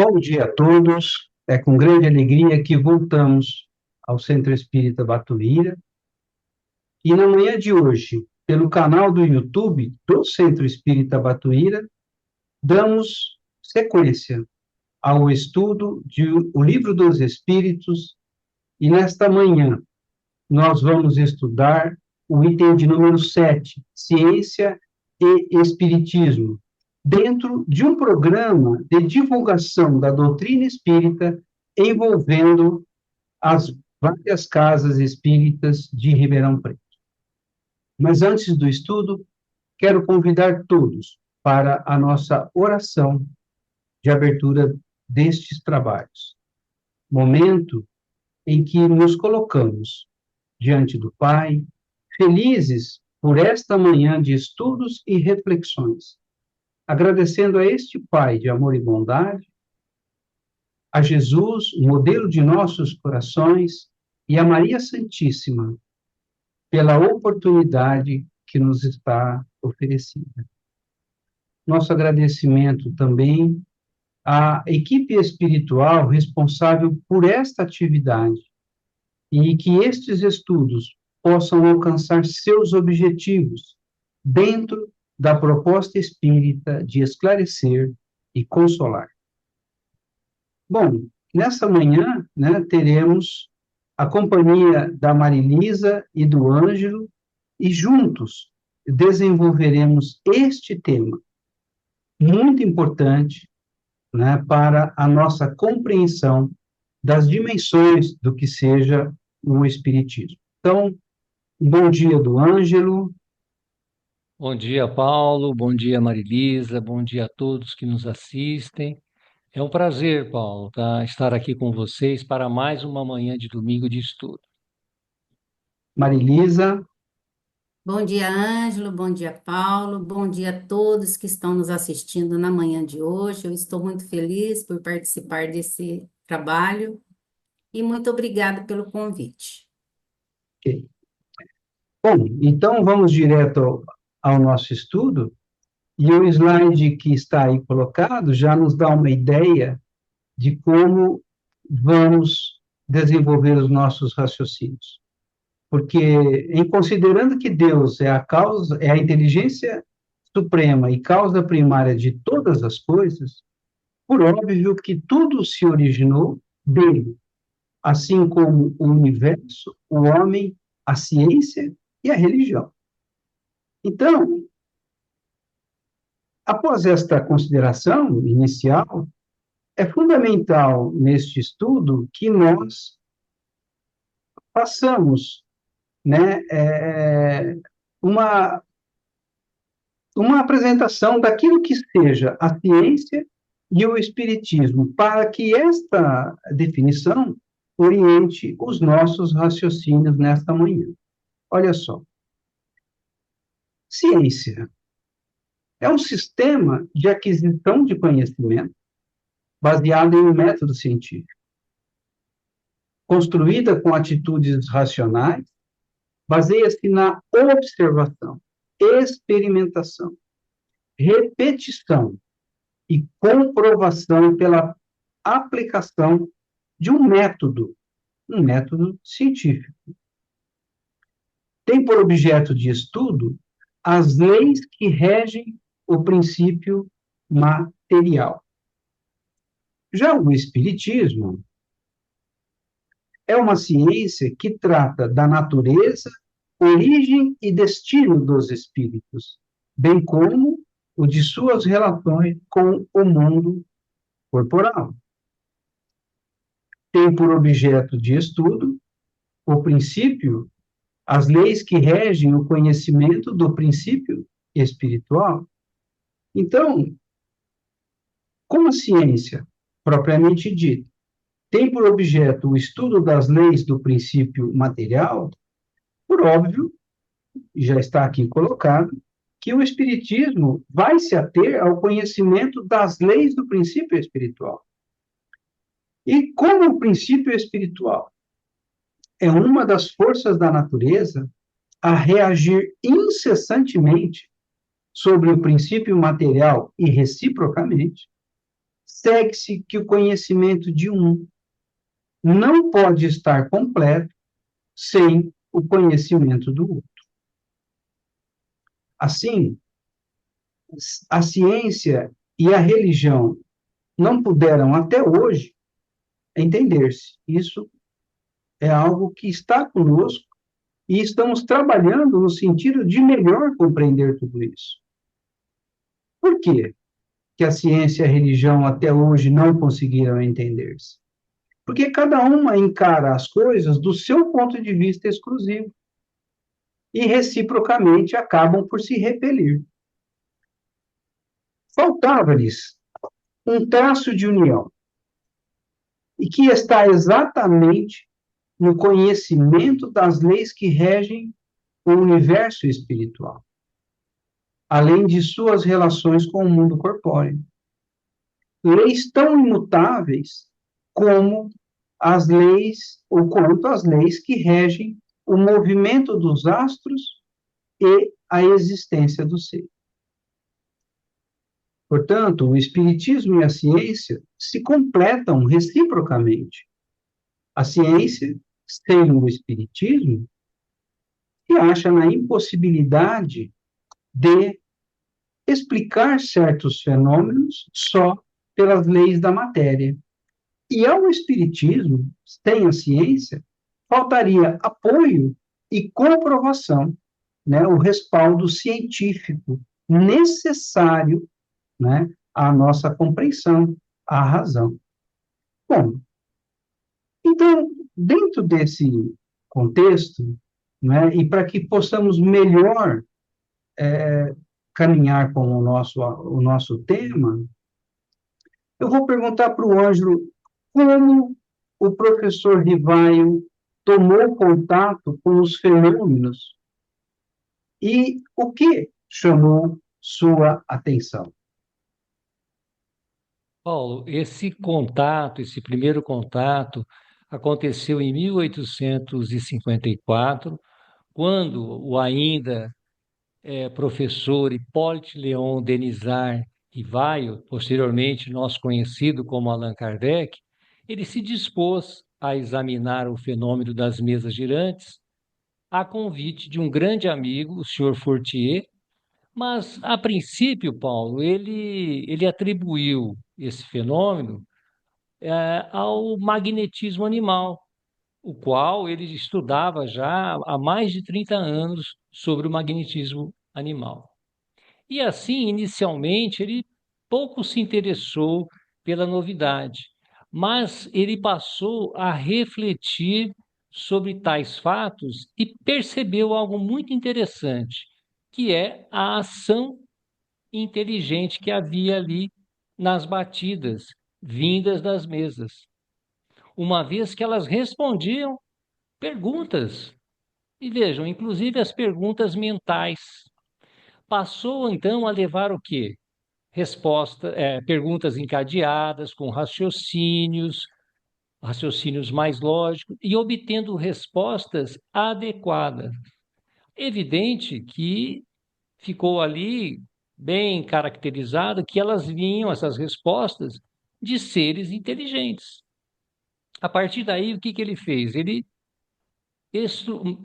Bom dia a todos. É com grande alegria que voltamos ao Centro Espírita Batuíra. E na manhã de hoje, pelo canal do YouTube do Centro Espírita Batuíra, damos sequência ao estudo de O Livro dos Espíritos. E nesta manhã, nós vamos estudar o item de número 7, Ciência e Espiritismo, dentro de um programa de divulgação da doutrina espírita envolvendo as várias casas espíritas de Ribeirão Preto. Mas antes do estudo, quero convidar todos para a nossa oração de abertura destes trabalhos. Momento em que nos colocamos diante do Pai, felizes por esta manhã de estudos e reflexões, agradecendo a este Pai de amor e bondade, a Jesus, o modelo de nossos corações, e a Maria Santíssima, pela oportunidade que nos está oferecida. Nosso agradecimento também à equipe espiritual responsável por esta atividade, e que estes estudos possam alcançar seus objetivos dentro da proposta espírita de esclarecer e consolar. Bom, nessa manhã, teremos a companhia da Marilisa e do Ângelo, e juntos desenvolveremos este tema, muito importante, para a nossa compreensão das dimensões do que seja o Espiritismo. Então, bom dia do Ângelo. Bom dia, Paulo. Bom dia, Marilisa. Bom dia a todos que nos assistem. É um prazer, Paulo, estar aqui com vocês para mais uma manhã de domingo de estudo. Marilisa. Bom dia, Ângelo. Bom dia, Paulo. Bom dia a todos que estão nos assistindo na manhã de hoje. Eu estou muito feliz por participar desse trabalho e muito obrigada pelo convite. Ok. Bom, então vamos direto ao nosso estudo, e o slide que está aí colocado já nos dá uma ideia de como vamos desenvolver os nossos raciocínios. Porque, em considerando que Deus é a causa, é a inteligência suprema e causa primária de todas as coisas, por óbvio que tudo se originou dele, assim como o universo, o homem, a ciência e a religião. Então, após esta consideração inicial, é fundamental neste estudo que nós façamos, uma apresentação daquilo que seja a ciência e o espiritismo, para que esta definição oriente os nossos raciocínios nesta manhã. Olha só. Ciência é um sistema de aquisição de conhecimento baseado em um método científico, construída com atitudes racionais, baseia-se na observação, experimentação, repetição e comprovação pela aplicação de um método científico. Tem por objeto de estudo as leis que regem o princípio material. Já o Espiritismo é uma ciência que trata da natureza, origem e destino dos espíritos, bem como o de suas relações com o mundo corporal. Tem por objeto de estudo o princípio, as leis que regem o conhecimento do princípio espiritual. Então, como a ciência, propriamente dita, tem por objeto o estudo das leis do princípio material, por óbvio, já está aqui colocado, que o Espiritismo vai se ater ao conhecimento das leis do princípio espiritual. E como o princípio espiritual é uma das forças da natureza a reagir incessantemente sobre o princípio material e reciprocamente, segue-se que o conhecimento de um não pode estar completo sem o conhecimento do outro. Assim, a ciência e a religião não puderam, até hoje, entender-se. Isso é algo que está conosco e estamos trabalhando no sentido de melhor compreender tudo isso. Por quê que a ciência e a religião até hoje não conseguiram entender-se? Porque cada uma encara as coisas do seu ponto de vista exclusivo e reciprocamente acabam por se repelir. Faltava-lhes um traço de união e que está exatamente no conhecimento das leis que regem o universo espiritual, além de suas relações com o mundo corpóreo. Leis tão imutáveis como as leis, ou quanto as leis que regem o movimento dos astros e a existência do ser. Portanto, o Espiritismo e a ciência se completam reciprocamente. A ciência, sem o Espiritismo, se acha na impossibilidade de explicar certos fenômenos só pelas leis da matéria. E ao Espiritismo, sem a ciência, faltaria apoio e comprovação, né, o respaldo científico necessário, né, à nossa compreensão, à razão. Bom, então, dentro desse contexto, né, e para que possamos melhor caminhar com o nosso tema, eu vou perguntar para o Ângelo como o professor Rivaio tomou contato com os fenômenos e o que chamou sua atenção. Paulo, esse contato, esse primeiro contato, aconteceu em 1854, quando o ainda professor Hipólito Leon Denisard Rivaio, posteriormente nosso conhecido como Allan Kardec, ele se dispôs a examinar o fenômeno das mesas girantes a convite de um grande amigo, o senhor Fortier, mas, a princípio, Paulo, ele atribuiu esse fenômeno ao magnetismo animal, o qual ele estudava já há mais de 30 anos sobre o magnetismo animal. E assim, inicialmente, ele pouco se interessou pela novidade, mas ele passou a refletir sobre tais fatos e percebeu algo muito interessante, que é a ação inteligente que havia ali nas batidas vindas das mesas, uma vez que elas respondiam perguntas. E vejam, inclusive as perguntas mentais. Passou então a levar o quê? Perguntas encadeadas, com raciocínios mais lógicos, e obtendo respostas adequadas. Evidente que ficou ali bem caracterizado que elas vinham, essas respostas, de seres inteligentes. A partir daí, o que ele fez? Ele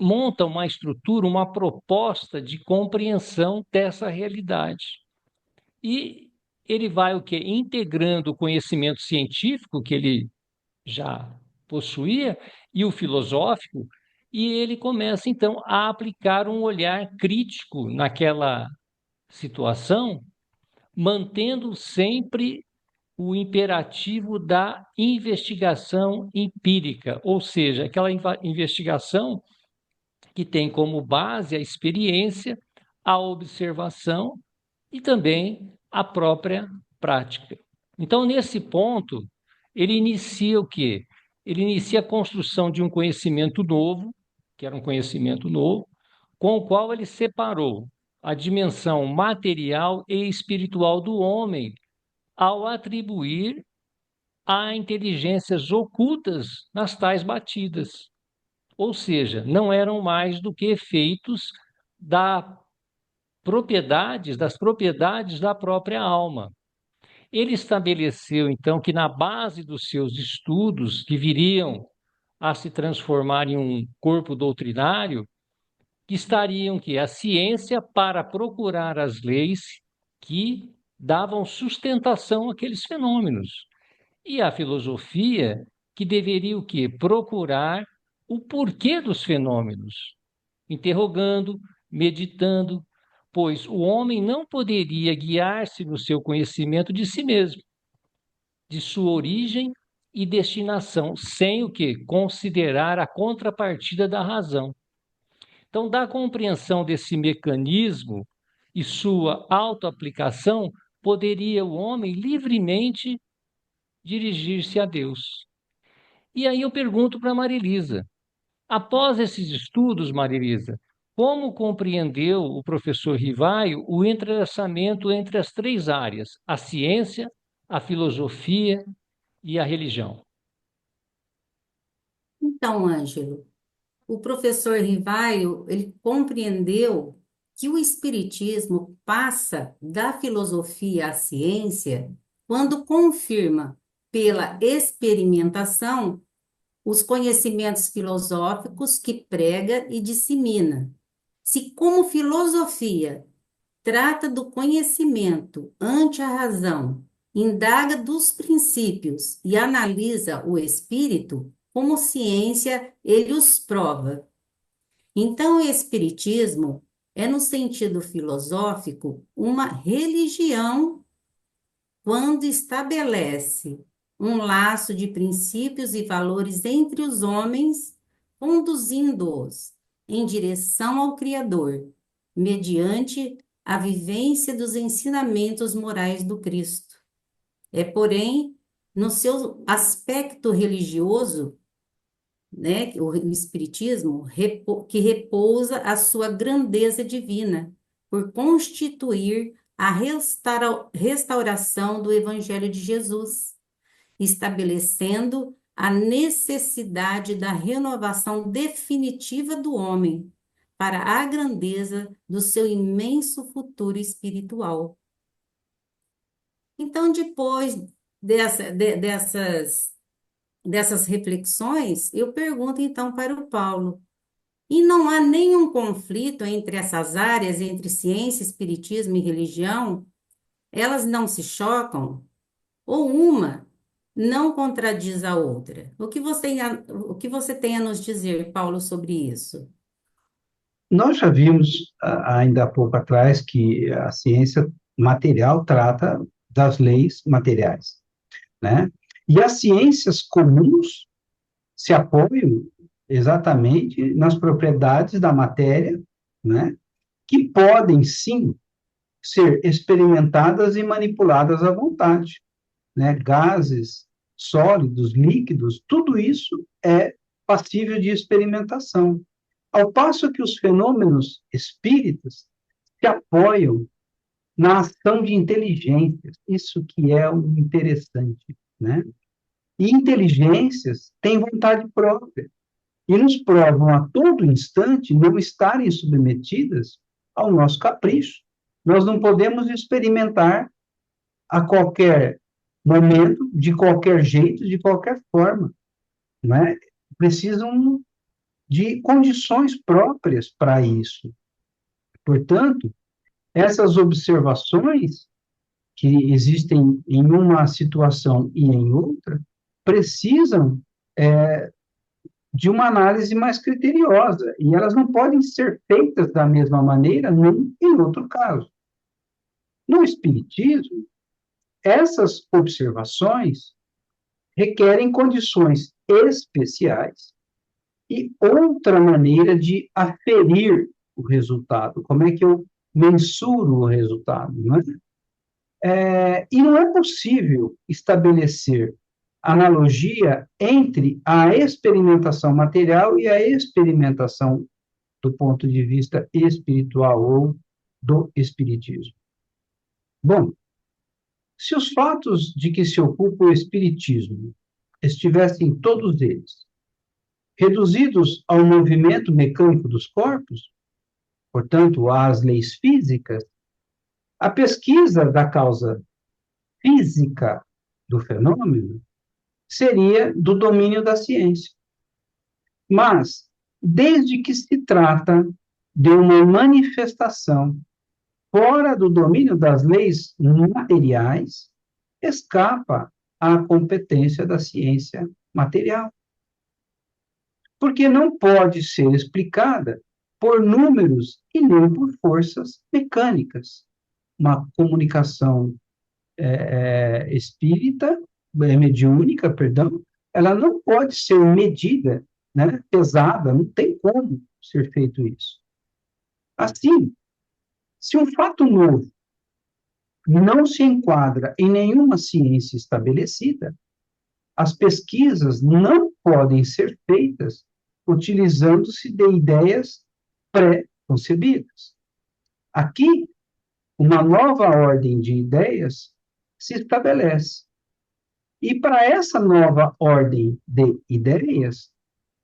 monta uma estrutura, uma proposta de compreensão dessa realidade. E ele vai o quê? Integrando o conhecimento científico que ele já possuía e o filosófico, e ele começa então a aplicar um olhar crítico naquela situação, mantendo sempre o imperativo da investigação empírica, ou seja, aquela investigação que tem como base a experiência, a observação e também a própria prática. Então, nesse ponto, ele inicia o quê? Ele inicia a construção de um conhecimento novo, que era um conhecimento novo, com o qual ele separou a dimensão material e espiritual do homem, ao atribuir a inteligências ocultas nas tais batidas. Ou seja, não eram mais do que efeitos das propriedades da própria alma. Ele estabeleceu, então, que na base dos seus estudos, que viriam a se transformar em um corpo doutrinário, que estariam que a ciência para procurar as leis que davam sustentação àqueles fenômenos, e a filosofia que deveria o quê? Procurar o porquê dos fenômenos, interrogando, meditando, pois o homem não poderia guiar-se no seu conhecimento de si mesmo, de sua origem e destinação, sem o que considerar a contrapartida da razão. Então, da compreensão desse mecanismo e sua autoaplicação, poderia o homem livremente dirigir-se a Deus. E aí eu pergunto para Marilisa, após esses estudos, Marilisa, como compreendeu o professor Rivaio o entrelaçamento entre as três áreas, a ciência, a filosofia e a religião? Então, Ângelo, o professor Rivaio, ele compreendeu que o espiritismo passa da filosofia à ciência quando confirma pela experimentação os conhecimentos filosóficos que prega e dissemina. Se como filosofia trata do conhecimento ante a razão, indaga dos princípios e analisa o espírito, como ciência ele os prova. Então, o espiritismo é, no sentido filosófico, uma religião quando estabelece um laço de princípios e valores entre os homens, conduzindo-os em direção ao Criador, mediante a vivência dos ensinamentos morais do Cristo. É, porém, no seu aspecto religioso, né, o Espiritismo, que repousa a sua grandeza divina, por constituir a restauração do Evangelho de Jesus, estabelecendo a necessidade da renovação definitiva do homem para a grandeza do seu imenso futuro espiritual. Então, depois dessas reflexões, eu pergunto então para o Paulo, e não há nenhum conflito entre essas áreas, entre ciência, espiritismo e religião? Elas não se chocam? Ou uma não contradiz a outra? O que você tem a nos dizer, Paulo, sobre isso? Nós já vimos, ainda há pouco atrás, que a ciência material trata das leis materiais, né? E as ciências comuns se apoiam exatamente nas propriedades da matéria, né? Que podem, sim, ser experimentadas e manipuladas à vontade, né? Gases, sólidos, líquidos, tudo isso é passível de experimentação. Ao passo que os fenômenos espíritas se apoiam na ação de inteligências, isso que é o interessante, né? E inteligências têm vontade própria e nos provam a todo instante não estarem submetidas ao nosso capricho. Nós não podemos experimentar a qualquer momento, de qualquer jeito, de qualquer forma, não é? Precisam de condições próprias para isso. Portanto, essas observações que existem em uma situação e em outra precisam de uma análise mais criteriosa, e elas não podem ser feitas da mesma maneira num e outro caso. No Espiritismo, essas observações requerem condições especiais e outra maneira de aferir o resultado. Como é que eu mensuro o resultado, não é? E não é possível estabelecer analogia entre a experimentação material e a experimentação do ponto de vista espiritual ou do espiritismo. Bom, se os fatos de que se ocupa o espiritismo estivessem todos eles reduzidos ao movimento mecânico dos corpos, portanto, às leis físicas, a pesquisa da causa física do fenômeno seria do domínio da ciência. Mas, desde que se trata de uma manifestação fora do domínio das leis materiais, escapa à competência da ciência material. Porque não pode ser explicada por números e nem por forças mecânicas. Uma comunicação espírita, mediúnica, perdão, ela não pode ser medida, né, pesada, não tem como ser feito isso. Assim, se um fato novo não se enquadra em nenhuma ciência estabelecida, as pesquisas não podem ser feitas utilizando-se de ideias pré-concebidas. Aqui, uma nova ordem de ideias se estabelece. E para essa nova ordem de ideias,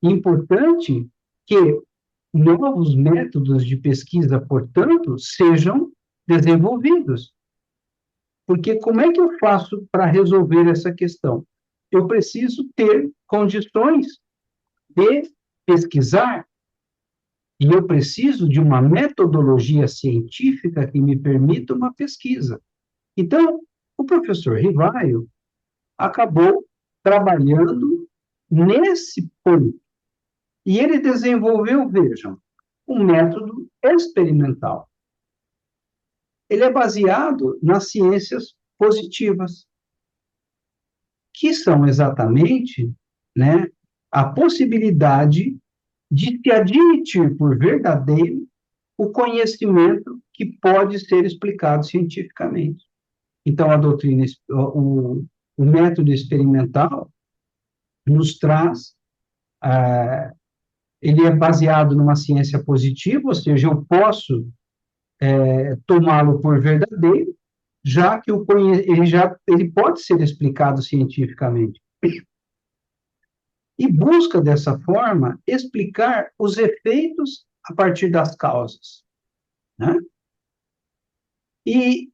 é importante que novos métodos de pesquisa, portanto, sejam desenvolvidos. Porque como é que eu faço para resolver essa questão? Eu preciso ter condições de pesquisar e eu preciso de uma metodologia científica que me permita uma pesquisa. Então, o professor Rivaio acabou trabalhando nesse ponto. E ele desenvolveu, vejam, um método experimental. Ele é baseado nas ciências positivas, que são exatamente, né, a possibilidade de se admitir por verdadeiro o conhecimento que pode ser explicado cientificamente. Então, a doutrina, o método experimental nos traz, ele é baseado numa ciência positiva, ou seja, eu posso tomá-lo por verdadeiro, já que ele pode ser explicado cientificamente. E busca, dessa forma, explicar os efeitos a partir das causas, né? E,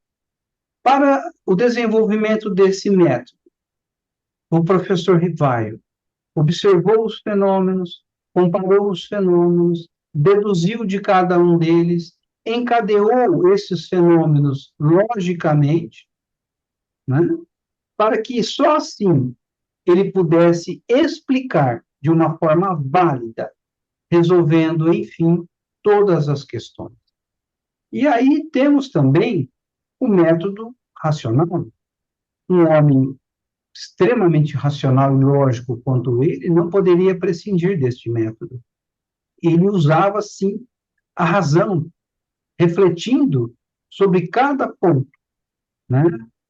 para o desenvolvimento desse método, o professor Rivaio observou os fenômenos, comparou os fenômenos, deduziu de cada um deles, encadeou esses fenômenos logicamente, né, para que só assim ele pudesse explicar de uma forma válida, resolvendo, enfim, todas as questões. E aí temos também o método racional. Um homem extremamente racional e lógico quanto ele não poderia prescindir deste método. Ele usava, sim, a razão, refletindo sobre cada ponto, né,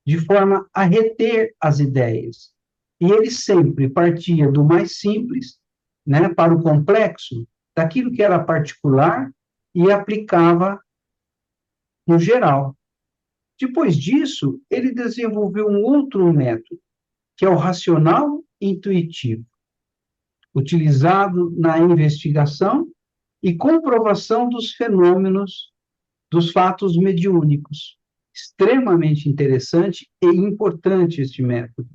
de forma a reter as ideias. E ele sempre partia do mais simples, né, para o complexo, daquilo que era particular, e aplicava no geral. Depois disso, ele desenvolveu um outro método, que é o racional intuitivo, utilizado na investigação e comprovação dos fenômenos, dos fatos mediúnicos. Extremamente interessante e importante este método.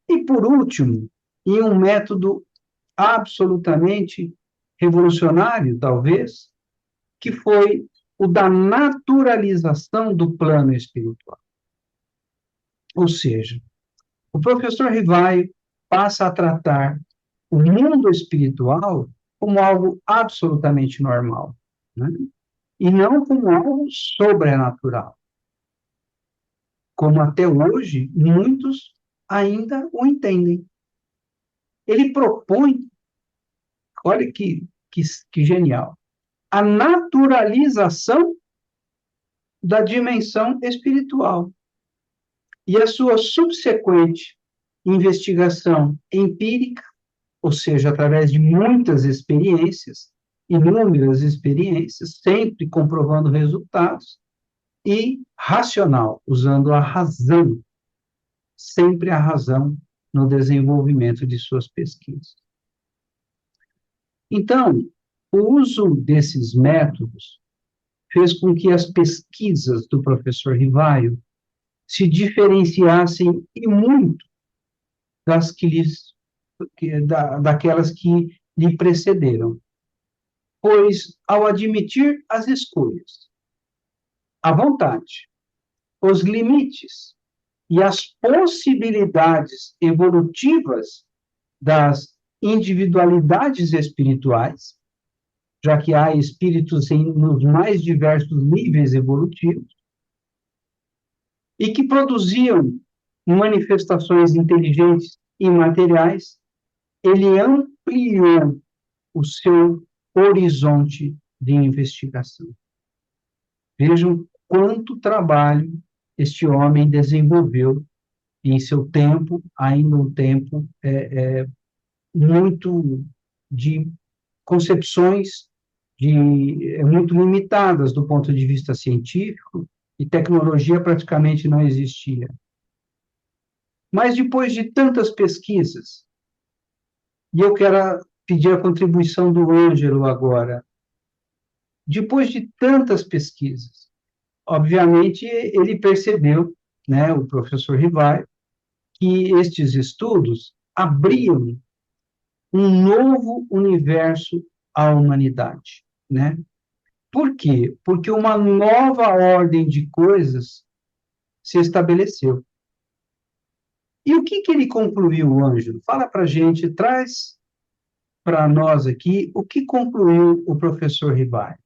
E, por último, e um método absolutamente revolucionário, talvez, que foi o da naturalização do plano espiritual. Ou seja, o professor Rivaio passa a tratar o mundo espiritual como algo absolutamente normal, né? E não como algo sobrenatural, como até hoje muitos ainda o entendem. Ele propõe, olha que genial, a naturalização da dimensão espiritual e a sua subsequente investigação empírica, ou seja, através de muitas experiências, inúmeras experiências, sempre comprovando resultados, e racional, usando a razão, sempre a razão no desenvolvimento de suas pesquisas. Então, o uso desses métodos fez com que as pesquisas do professor Rivaio se diferenciassem e muito das que daquelas que lhe precederam. Pois, ao admitir as escolhas, a vontade, os limites e as possibilidades evolutivas das individualidades espirituais, já que há espíritos nos mais diversos níveis evolutivos, e que produziam manifestações inteligentes e materiais, ele ampliou o seu horizonte de investigação. Vejam quanto trabalho este homem desenvolveu em seu tempo, ainda um tempo muito de concepções muito limitadas do ponto de vista científico, e tecnologia praticamente não existia. Mas depois de tantas pesquisas, e eu quero pedir a contribuição do Ângelo agora, depois de tantas pesquisas, obviamente ele percebeu, né, o professor Rivaio, que estes estudos abriam um novo universo à humanidade, né? Por quê? Porque uma nova ordem de coisas se estabeleceu. E o que ele concluiu, Ângelo? Fala para a gente, traz para nós aqui o que concluiu o professor Rivaio.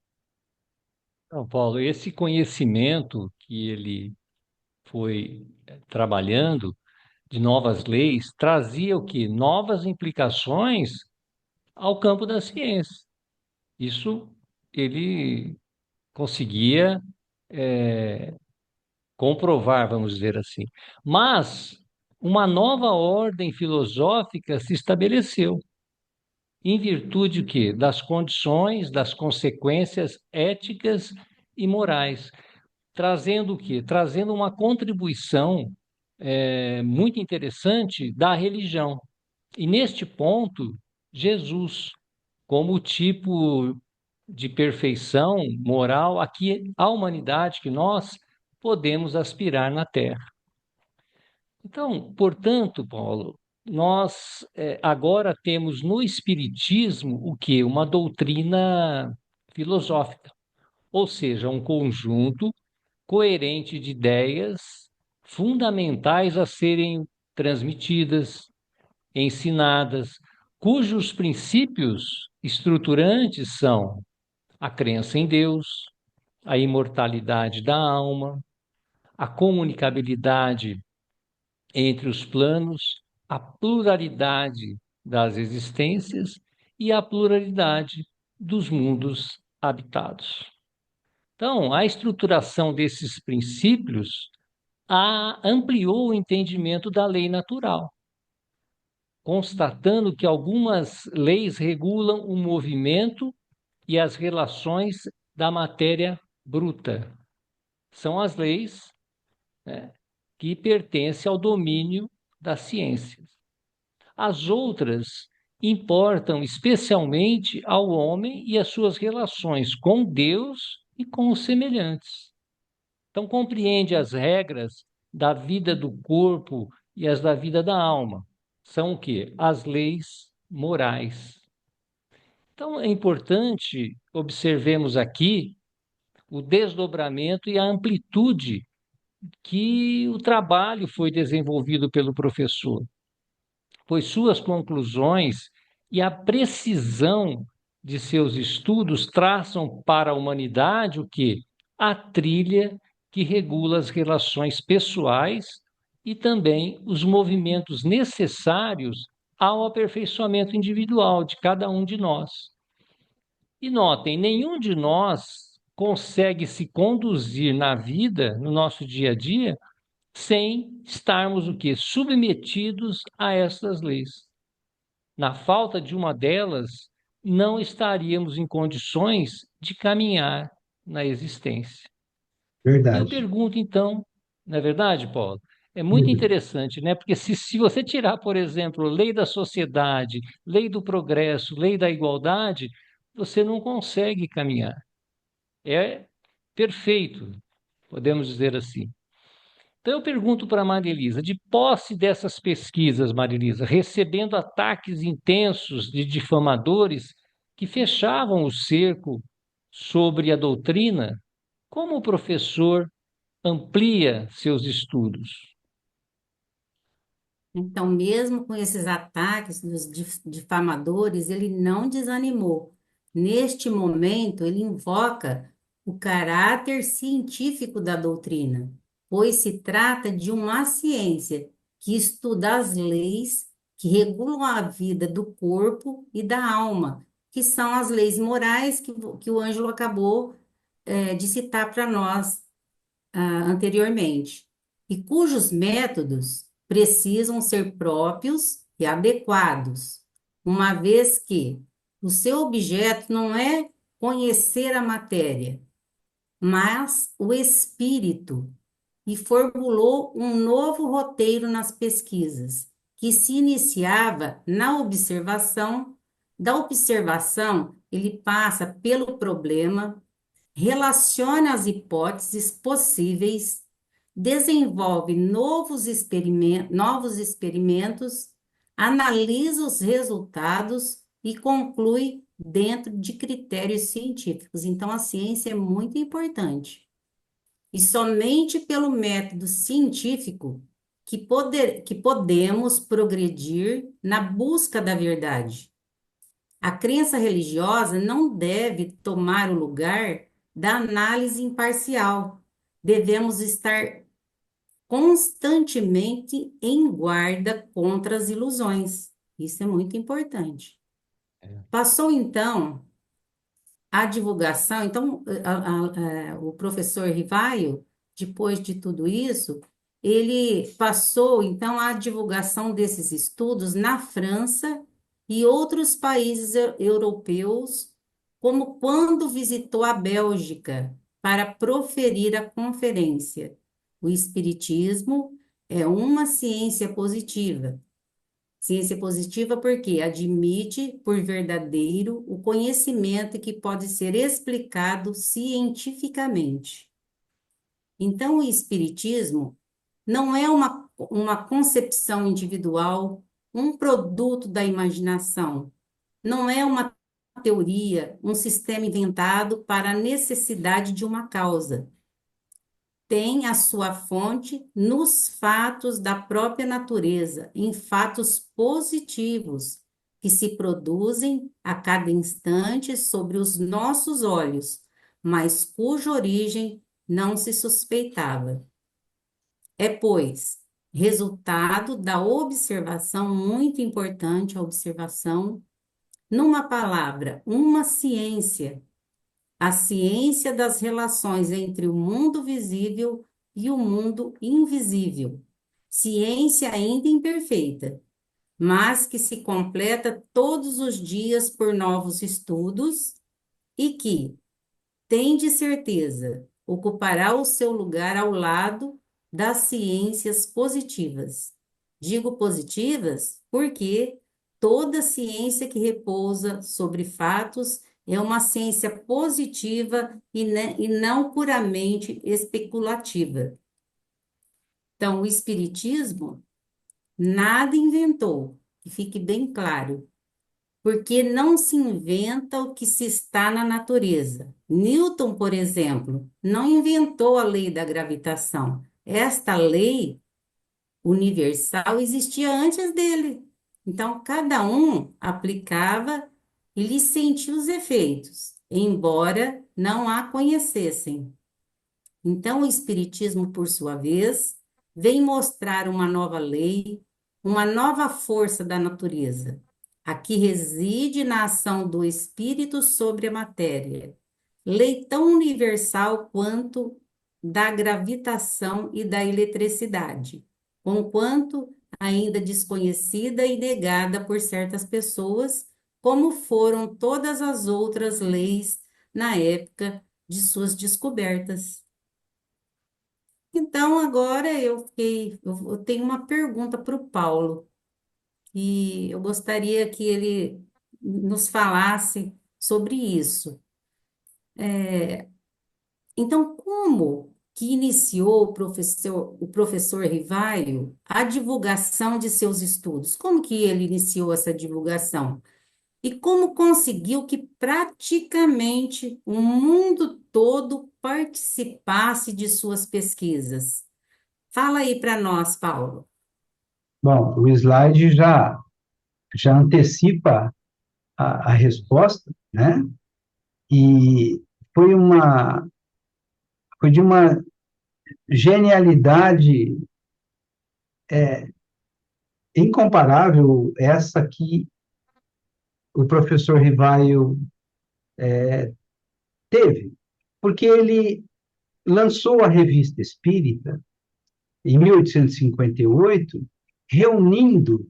Então, Paulo, esse conhecimento que ele foi trabalhando de novas leis trazia o quê? Novas implicações ao campo da ciência. Isso ele conseguia comprovar, vamos dizer assim. Mas uma nova ordem filosófica se estabeleceu, em virtude o quê? Das condições, das consequências éticas e morais, trazendo o quê? Trazendo uma contribuição muito interessante da religião. E neste ponto, Jesus, como tipo de perfeição moral a que a humanidade, que nós podemos aspirar na Terra. Então, portanto, Paulo, nós agora temos no Espiritismo o quê? Uma doutrina filosófica, ou seja, um conjunto coerente de ideias fundamentais a serem transmitidas, ensinadas, cujos princípios estruturantes são a crença em Deus, a imortalidade da alma, a comunicabilidade entre os planos, a pluralidade das existências e a pluralidade dos mundos habitados. Então, a estruturação desses princípios ampliou o entendimento da lei natural, constatando que algumas leis regulam o movimento e as relações da matéria bruta. São as leis, né, que pertencem ao domínio das ciências. As outras importam especialmente ao homem e as suas relações com Deus e com os semelhantes. Então, compreende as regras da vida do corpo e as da vida da alma. São o quê? As leis morais. Então, é importante observemos aqui o desdobramento e a amplitude que o trabalho foi desenvolvido pelo professor, pois suas conclusões e a precisão de seus estudos traçam para a humanidade o quê? A trilha que regula as relações pessoais e também os movimentos necessários ao aperfeiçoamento individual de cada um de nós. E notem, nenhum de nós consegue se conduzir na vida, no nosso dia a dia, sem estarmos o quê? Submetidos a essas leis. Na falta de uma delas, não estaríamos em condições de caminhar na existência. E eu Verdade. pergunto, então, não é verdade, Paulo? É muito Verdade. interessante, né? Porque se você tirar, por exemplo, lei da sociedade, lei do progresso, lei da igualdade, você não consegue caminhar. É perfeito, podemos dizer assim. Então eu pergunto para a Marilisa, de posse dessas pesquisas, Marilisa, recebendo ataques intensos de difamadores que fechavam o cerco sobre a doutrina, como o professor amplia seus estudos? Então, mesmo com esses ataques dos difamadores, ele não desanimou. Neste momento, ele invoca o caráter científico da doutrina, pois se trata de uma ciência que estuda as leis que regulam a vida do corpo e da alma, que são as leis morais que o Ângelo acabou, de citar para nós anteriormente, e cujos métodos precisam ser próprios e adequados, uma vez que o seu objeto não é conhecer a matéria, mas o espírito, e formulou um novo roteiro nas pesquisas, que se iniciava na observação. Da observação, ele passa pelo problema, relaciona as hipóteses possíveis, desenvolve novos experimentos, analisa os resultados e conclui dentro de critérios científicos. Então, a ciência é muito importante. E somente pelo método científico que podemos progredir na busca da verdade. A crença religiosa não deve tomar o lugar da análise imparcial. Devemos estar constantemente em guarda contra as ilusões. Isso é muito importante. Passou então a divulgação, então o professor Rivaio, depois de tudo isso, ele passou então a divulgação desses estudos na França e outros países europeus, como quando visitou a Bélgica para proferir a conferência. O Espiritismo é uma ciência positiva. Ciência positiva porque admite por verdadeiro o conhecimento que pode ser explicado cientificamente. Então, o Espiritismo não é uma concepção individual, um produto da imaginação, não é uma teoria, um sistema inventado para a necessidade de uma causa. Tem a sua fonte nos fatos da própria natureza, em fatos positivos que se produzem a cada instante sobre os nossos olhos, mas cuja origem não se suspeitava. É, pois, resultado da observação, muito importante a observação, numa palavra, uma ciência, a ciência das relações entre o mundo visível e o mundo invisível. Ciência ainda imperfeita, mas que se completa todos os dias por novos estudos e que, tem de certeza, ocupará o seu lugar ao lado das ciências positivas. Digo positivas porque toda ciência que repousa sobre fatos é uma ciência positiva e não puramente especulativa. Então, o Espiritismo nada inventou, que fique bem claro, porque não se inventa o que se está na natureza. Newton, por exemplo, não inventou a lei da gravitação. Esta lei universal existia antes dele. Então, cada um aplicava e lhe sentia os efeitos, embora não a conhecessem. Então, o Espiritismo, por sua vez, vem mostrar uma nova lei, uma nova força da natureza, a que reside na ação do espírito sobre a matéria, lei tão universal quanto da gravitação e da eletricidade, conquanto ainda desconhecida e negada por certas pessoas, como foram todas as outras leis na época de suas descobertas. Então, agora eu tenho uma pergunta para o Paulo, e eu gostaria que ele nos falasse sobre isso. Então, como que iniciou o professor Rivaio a divulgação de seus estudos? Como que ele iniciou essa divulgação? E como conseguiu que praticamente o mundo todo participasse de suas pesquisas? Fala aí para nós, Paulo. Bom, o slide já antecipa a resposta, né? E foi uma, foi de uma genialidade incomparável essa que o professor Rivaio teve, porque ele lançou a Revista Espírita em 1858, reunindo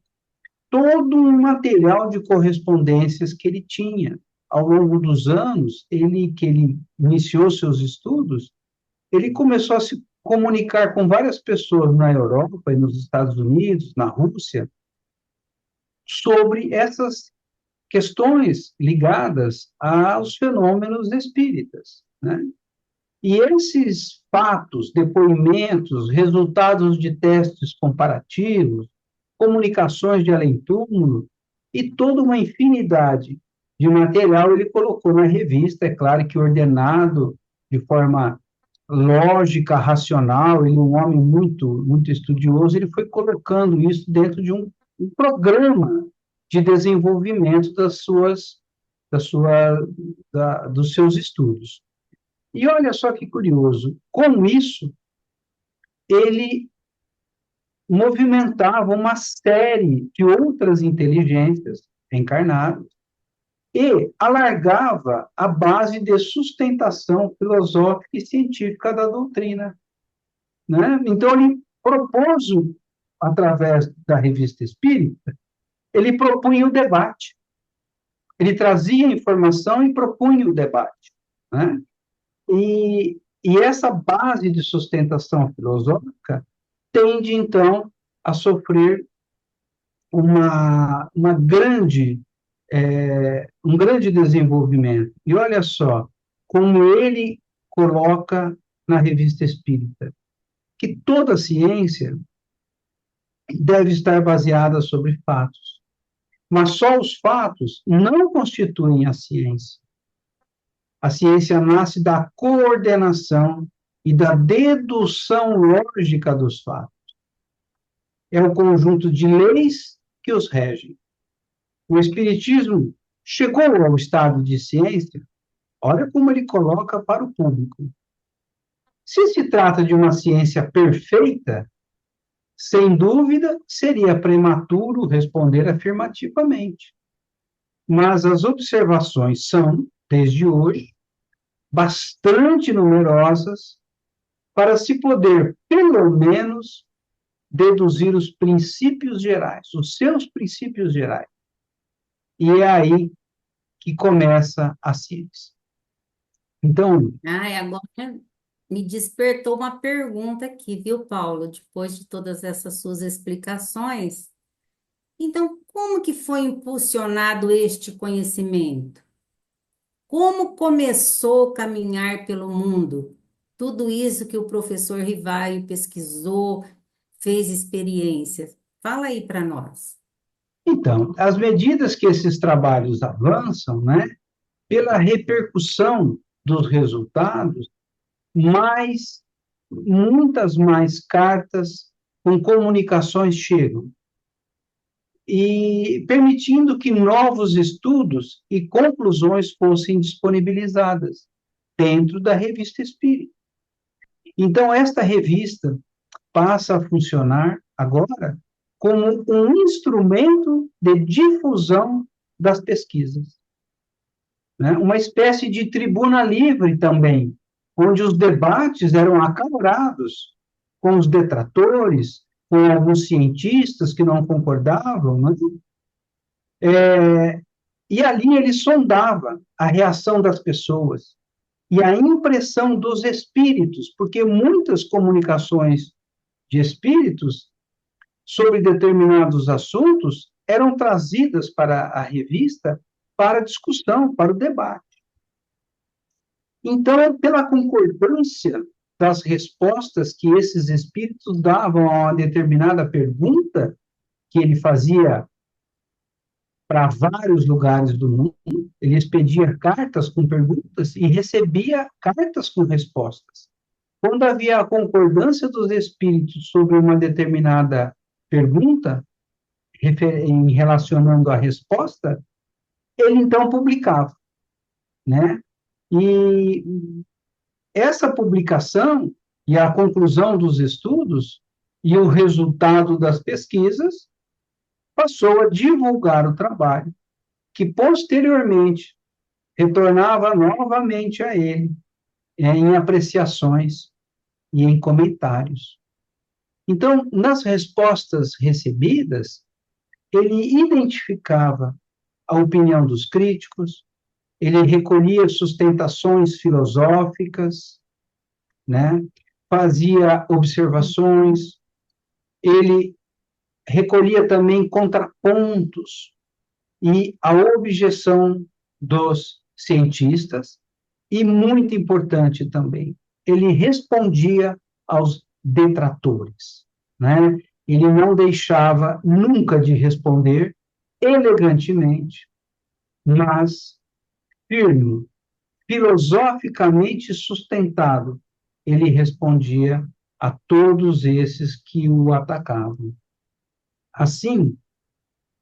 todo um material de correspondências que ele tinha. Ao longo dos anos, que ele iniciou seus estudos, ele começou a se comunicar com várias pessoas na Europa e nos Estados Unidos, na Rússia, sobre essas questões ligadas aos fenômenos espíritas, né? E esses fatos, depoimentos, resultados de testes comparativos, comunicações de além-túmulo e toda uma infinidade de material ele colocou na revista, é claro que ordenado de forma lógica, racional, ele é um homem muito estudioso, ele foi colocando isso dentro de um programa de desenvolvimento dos seus estudos. E olha só que curioso, com isso, ele movimentava uma série de outras inteligências encarnadas e alargava a base de sustentação filosófica e científica da doutrina, né? Então, ele propôs, através da Revista Espírita, ele propunha o debate, ele trazia informação e propunha o debate, né? E essa base de sustentação filosófica tende, então, a sofrer uma grande, um grande desenvolvimento. E olha só como ele coloca na Revista Espírita, que toda ciência deve estar baseada sobre fatos, mas só os fatos não constituem a ciência. A ciência nasce da coordenação e da dedução lógica dos fatos. É o conjunto de leis que os regem. O Espiritismo chegou ao estado de ciência, olha como ele coloca para o público. Se se trata de uma ciência perfeita, sem dúvida, seria prematuro responder afirmativamente. Mas as observações são, desde hoje, bastante numerosas para se poder, pelo menos, deduzir os princípios gerais, os seus princípios gerais. E é aí que começa a ciência. Então, Ah, agora me despertou uma pergunta aqui, viu, Paulo? Depois de todas essas suas explicações. Então, como que foi impulsionado este conhecimento? Como começou a caminhar pelo mundo? Tudo isso que o professor Rivaio pesquisou, fez experiências. Fala aí para nós. as medidas que esses trabalhos avançam, né, pela repercussão dos resultados, muitas mais cartas com comunicações chegam, e permitindo que novos estudos e conclusões fossem disponibilizadas dentro da Revista Espírita. Então, esta revista passa a funcionar agora como um instrumento de difusão das pesquisas, né? Uma espécie de tribuna livre também, onde os debates eram acalorados com os detratores, com alguns cientistas que não concordavam, né? E ali ele sondava a reação das pessoas e a impressão dos espíritos, porque muitas comunicações de espíritos sobre determinados assuntos eram trazidas para a revista para discussão, para o debate. Então, pela concordância das respostas que esses espíritos davam a uma determinada pergunta que ele fazia para vários lugares do mundo. Ele expedia cartas com perguntas e recebia cartas com respostas. Quando havia a concordância dos espíritos sobre uma determinada pergunta, em relacionando a resposta, ele então publicava, né? E essa publicação e a conclusão dos estudos e o resultado das pesquisas passou a divulgar o trabalho, que posteriormente retornava novamente a ele, em apreciações e em comentários. Então, nas respostas recebidas, ele identificava a opinião dos críticos, ele recolhia sustentações filosóficas, né? Fazia observações, ele recolhia também contrapontos e a objeção dos cientistas, e, muito importante também, ele respondia aos detratores, né? Ele não deixava nunca de responder elegantemente, mas firme, filosoficamente sustentado, ele respondia a todos esses que o atacavam. Assim,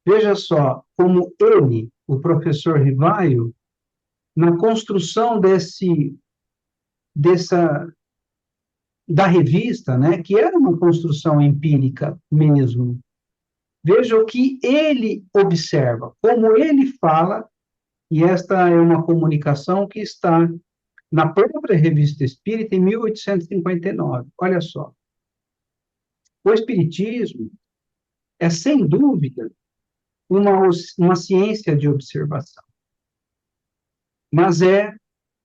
veja só como ele, o professor Rivaio, na construção dessa da revista, né, que era uma construção empírica mesmo. Veja o que ele observa, como ele fala, e esta é uma comunicação que está na própria Revista Espírita, em 1859. Olha só. O Espiritismo é, sem dúvida, uma ciência de observação, mas é,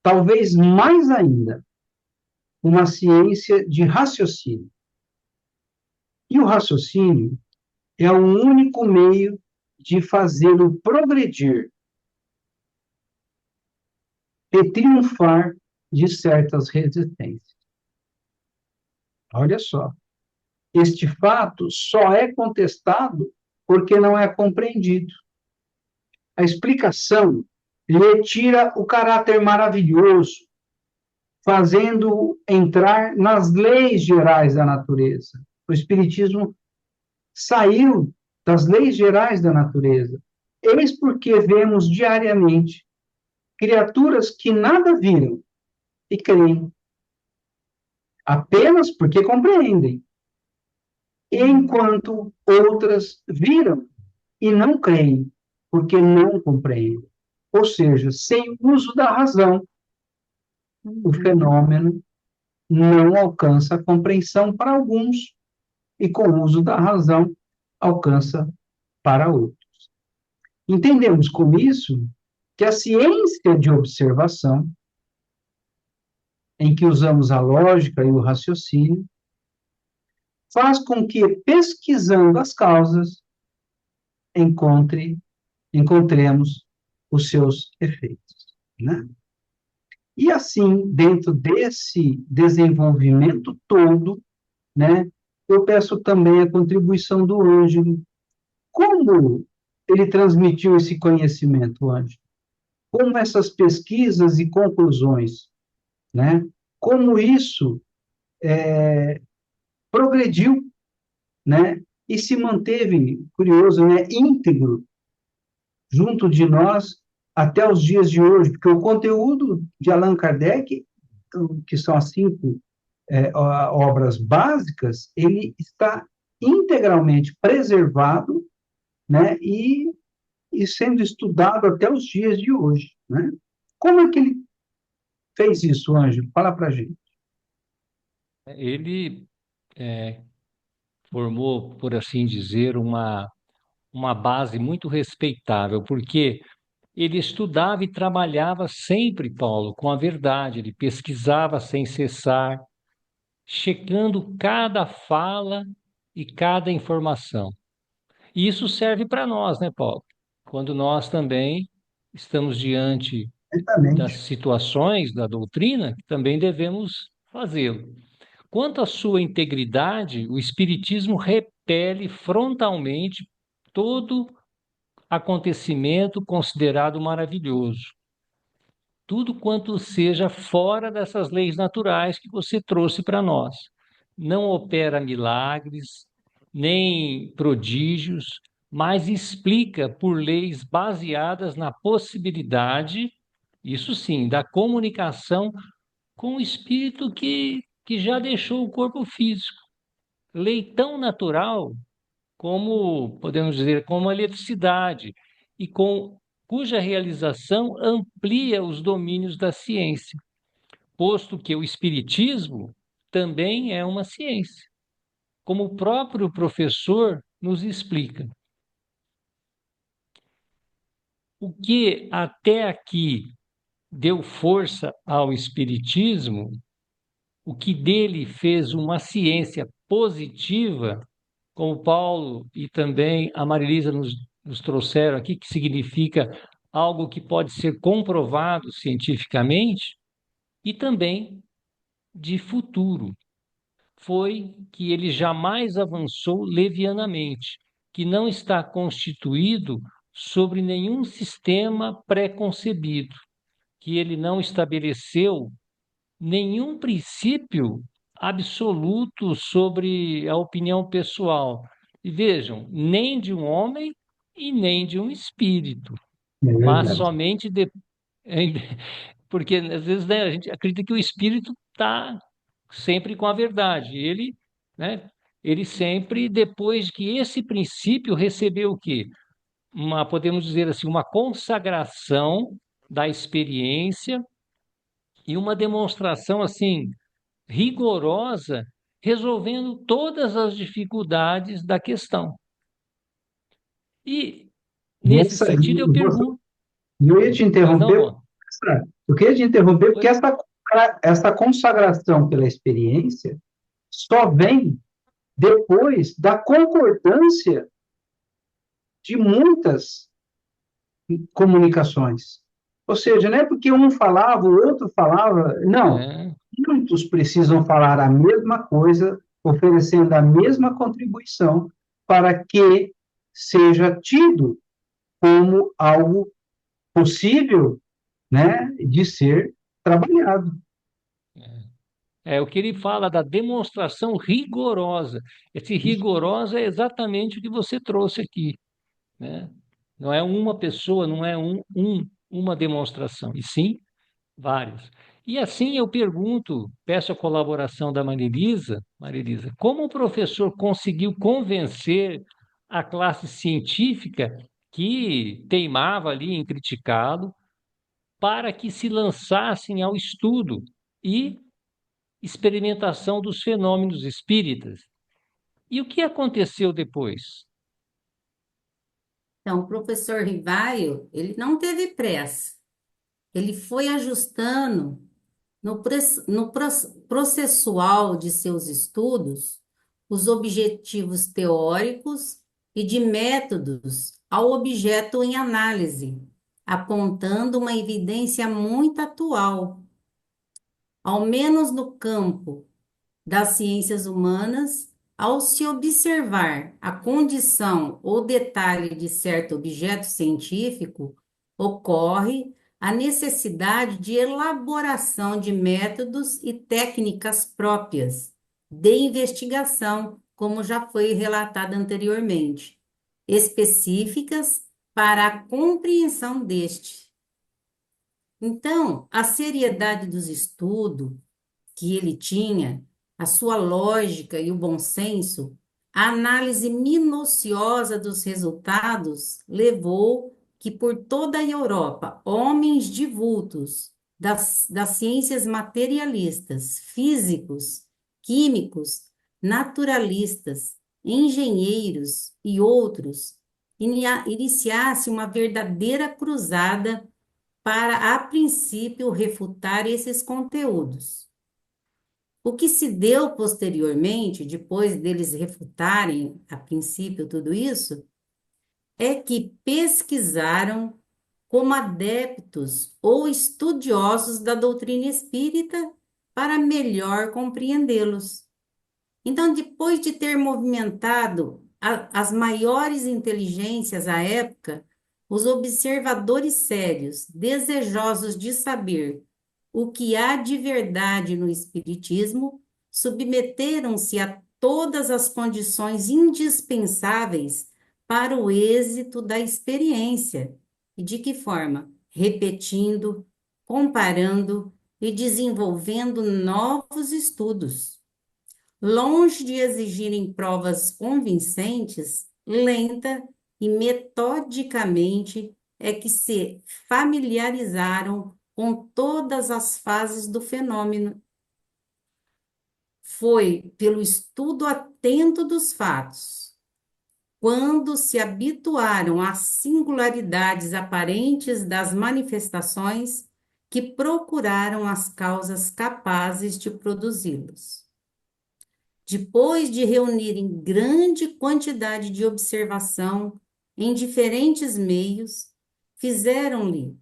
talvez mais ainda, uma ciência de raciocínio. E o raciocínio é o único meio de fazê-lo progredir e triunfar de certas resistências. Olha só, este fato só é contestado porque não é compreendido. A explicação lhe tira o caráter maravilhoso, fazendo-o entrar nas leis gerais da natureza. O Espiritismo saiu das leis gerais da natureza. Eis porque vemos diariamente criaturas que nada viram e creem, apenas porque compreendem, enquanto outras viram e não creem, porque não compreendem. Ou seja, sem o uso da razão, o fenômeno não alcança a compreensão para alguns, e com o uso da razão alcança para outros. Entendemos com isso que a ciência de observação, em que usamos a lógica e o raciocínio, faz com que, pesquisando as causas, encontremos os seus efeitos, né? E assim, dentro desse desenvolvimento todo, né, eu peço também a contribuição do Ângelo. Como ele transmitiu esse conhecimento, Ângelo? Como essas pesquisas e conclusões, né? Como isso progrediu, né? E se manteve, curioso, né? Íntegro junto de nós até os dias de hoje, porque o conteúdo de Allan Kardec, que são as 5 obras básicas, ele está integralmente preservado, né? E sendo estudado até os dias de hoje, né? Como é que ele fez isso, Ângelo? Fala para a gente. Ele formou, por assim dizer, uma base muito respeitável, porque ele estudava e trabalhava sempre, Paulo, com a verdade, ele pesquisava sem cessar, checando cada fala e cada informação. E isso serve para nós, né, Paulo? Quando nós também estamos diante das Exatamente. situações da doutrina, também devemos fazê-lo. Quanto à sua integridade, o Espiritismo repele frontalmente todo acontecimento considerado maravilhoso. Tudo quanto seja fora dessas leis naturais que você trouxe para nós. Não opera milagres, nem prodígios, mas explica por leis baseadas na possibilidade, isso sim, da comunicação com o espírito que já deixou o corpo físico. Lei tão natural como, podemos dizer, como a eletricidade, e cuja realização amplia os domínios da ciência, posto que o espiritismo também é uma ciência, como o próprio professor nos explica. O que até aqui deu força ao espiritismo, o que dele fez uma ciência positiva, como o Paulo e também a Marilisa nos trouxeram aqui, que significa algo que pode ser comprovado cientificamente, e também de futuro. Foi que ele jamais avançou levianamente, que não está constituído sobre nenhum sistema pré-concebido, que ele não estabeleceu nenhum princípio absoluto sobre a opinião pessoal. E vejam, nem de um homem e nem de um espírito, É mas verdade. somente de. Porque às vezes, né, a gente acredita que o espírito está sempre com a verdade. Ele, né, ele sempre, depois que esse princípio recebeu o quê? Podemos dizer assim, uma consagração da experiência e uma demonstração assim rigorosa, resolvendo todas as dificuldades da questão. E, E nesse essa, sentido, eu pergunto, eu ia te pois não, interromper, Paulo? eu queria te interromper porque Pois, essa consagração pela experiência só vem depois da concordância de muitas comunicações. Ou seja, não é porque um falava, o outro falava, não. é, Muitos precisam falar a mesma coisa, oferecendo a mesma contribuição, para que seja tido como algo possível, né, de ser trabalhado. é o que ele fala da demonstração rigorosa. Esse rigorosa é exatamente o que você trouxe aqui, né? Não é uma pessoa, não é uma demonstração, e sim vários. E assim eu pergunto, peço a colaboração da Marilisa, como o professor conseguiu convencer a classe científica que teimava ali em criticá-lo para que se lançassem ao estudo e experimentação dos fenômenos espíritas? E o que aconteceu depois? Então, o professor Rivaio, ele não teve pressa. Ele foi ajustando no processual de seus estudos os objetivos teóricos e de métodos ao objeto em análise, apontando uma evidência muito atual, ao menos no campo das ciências humanas, ao se observar a condição ou detalhe de certo objeto científico, ocorre a necessidade de elaboração de métodos e técnicas próprias de investigação, como já foi relatado anteriormente, específicas para a compreensão deste. Então, a seriedade dos estudos que ele tinha, a sua lógica e o bom senso, a análise minuciosa dos resultados levou que por toda a Europa, homens de vultos das ciências materialistas, físicos, químicos, naturalistas, engenheiros e outros, iniciasse uma verdadeira cruzada para, a princípio, refutar esses conteúdos. O que se deu posteriormente, depois deles refutarem, a princípio, tudo isso, é que pesquisaram como adeptos ou estudiosos da doutrina espírita para melhor compreendê-los. Então, depois de ter movimentado as maiores inteligências à época, os observadores sérios, desejosos de saber o que há de verdade no Espiritismo, submeteram-se a todas as condições indispensáveis para o êxito da experiência. E de que forma? Repetindo, comparando e desenvolvendo novos estudos. Longe de exigirem provas convincentes, lenta e metodicamente é que se familiarizaram com todas as fases do fenômeno. Foi pelo estudo atento dos fatos, quando se habituaram às singularidades aparentes das manifestações, que procuraram as causas capazes de produzi-los. Depois de reunirem grande quantidade de observação em diferentes meios, fizeram-lhe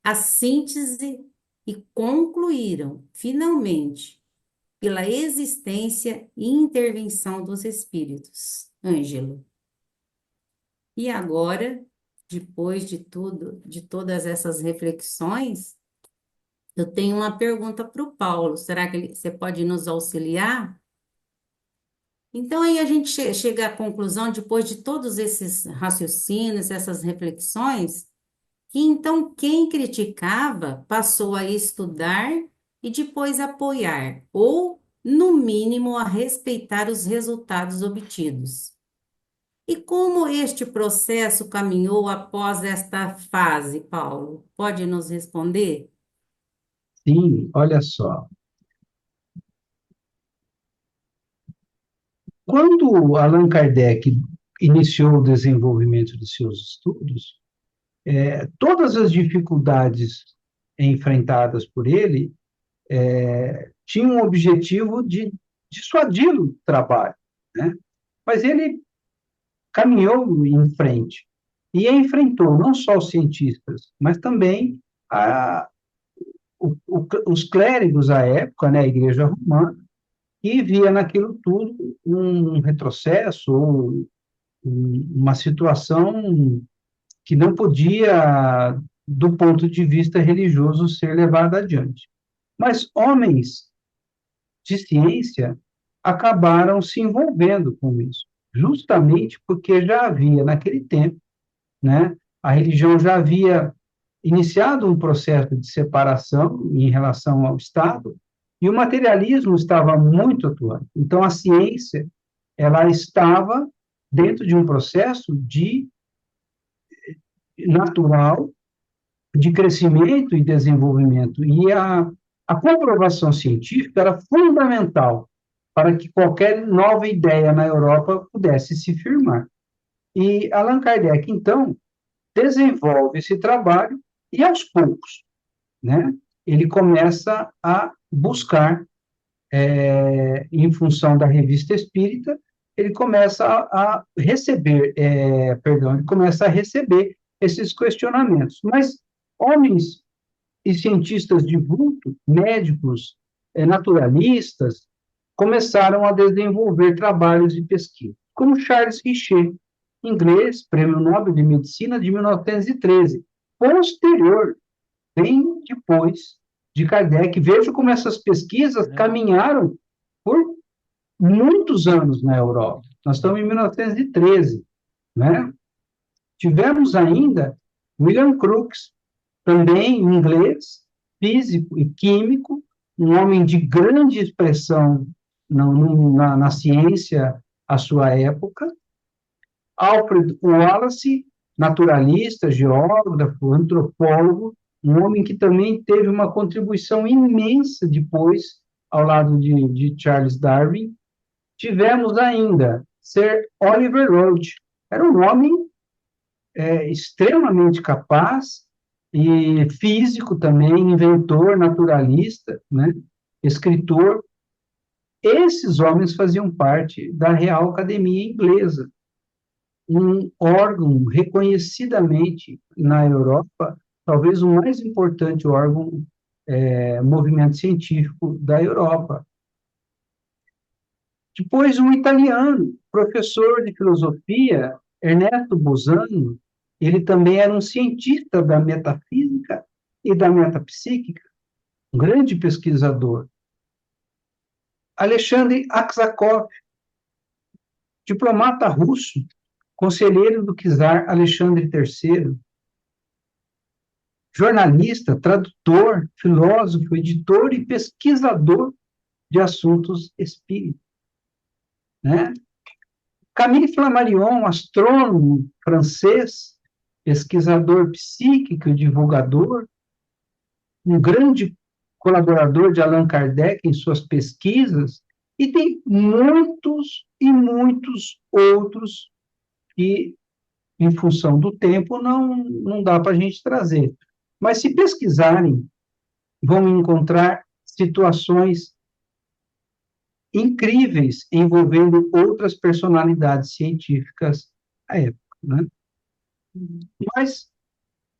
a síntese e concluíram, finalmente, pela existência e intervenção dos espíritos. Ângelo. E agora, depois de tudo, de todas essas reflexões, eu tenho uma pergunta para o Paulo. Será que você pode nos auxiliar? Então, aí a gente chega à conclusão, depois de todos esses raciocínios, essas reflexões, que então quem criticava passou a estudar e depois apoiar, ou, no mínimo, a respeitar os resultados obtidos. E como este processo caminhou após esta fase, Paulo? Pode nos responder? Sim, olha só. Quando Allan Kardec iniciou o desenvolvimento de seus estudos, todas as dificuldades enfrentadas por ele tinham o objetivo de dissuadir o trabalho, né? Mas ele caminhou em frente e enfrentou não só os cientistas, mas também os clérigos à época, né, a Igreja Romana, e via naquilo tudo um retrocesso, ou uma situação que não podia, do ponto de vista religioso, ser levada adiante. Mas homens de ciência acabaram se envolvendo com isso, justamente porque já havia, naquele tempo, né, a religião já havia iniciado um processo de separação em relação ao Estado, e o materialismo estava muito atuante. Então, a ciência, ela estava dentro de um processo de natural de crescimento e desenvolvimento. E a comprovação científica era fundamental para que qualquer nova ideia na Europa pudesse se firmar. E Allan Kardec, então, desenvolve esse trabalho e, aos poucos, né, ele começa a buscar, em função da Revista Espírita, ele começa a receber, ele começa a receber esses questionamentos. Mas homens e cientistas de vulto, médicos, naturalistas, começaram a desenvolver trabalhos de pesquisa, como Charles Richet, inglês, Prêmio Nobel de Medicina de 1913, posterior, bem depois de Kardec. Veja como essas pesquisas caminharam por muitos anos na Europa. Nós estamos em 1913, né? Tivemos ainda William Crookes, também inglês, físico e químico, um homem de grande expressão na ciência à sua época. Alfred Wallace, naturalista, geógrafo, antropólogo, um homem que também teve uma contribuição imensa depois, ao lado de Charles Darwin. Tivemos ainda Sir Oliver Roach, era um homem extremamente capaz, e físico também, inventor, naturalista, né, escritor. Esses homens faziam parte da Real Academia Inglesa, um órgão reconhecidamente na Europa, talvez o mais importante órgão movimento científico da Europa. Depois, um italiano, professor de filosofia, Ernesto Bolzano, ele também era um cientista da metafísica e da metapsíquica, um grande pesquisador. Alexandre Aksakov, diplomata russo, conselheiro do czar Alexandre III, jornalista, tradutor, filósofo, editor e pesquisador de assuntos espíritas, né? Camille Flammarion, astrônomo francês, pesquisador psíquico e divulgador, um grande colaborador de Allan Kardec em suas pesquisas, e tem muitos e muitos outros que, em função do tempo, não dá para a gente trazer. Mas se pesquisarem, vão encontrar situações incríveis envolvendo outras personalidades científicas à época, né? Mas,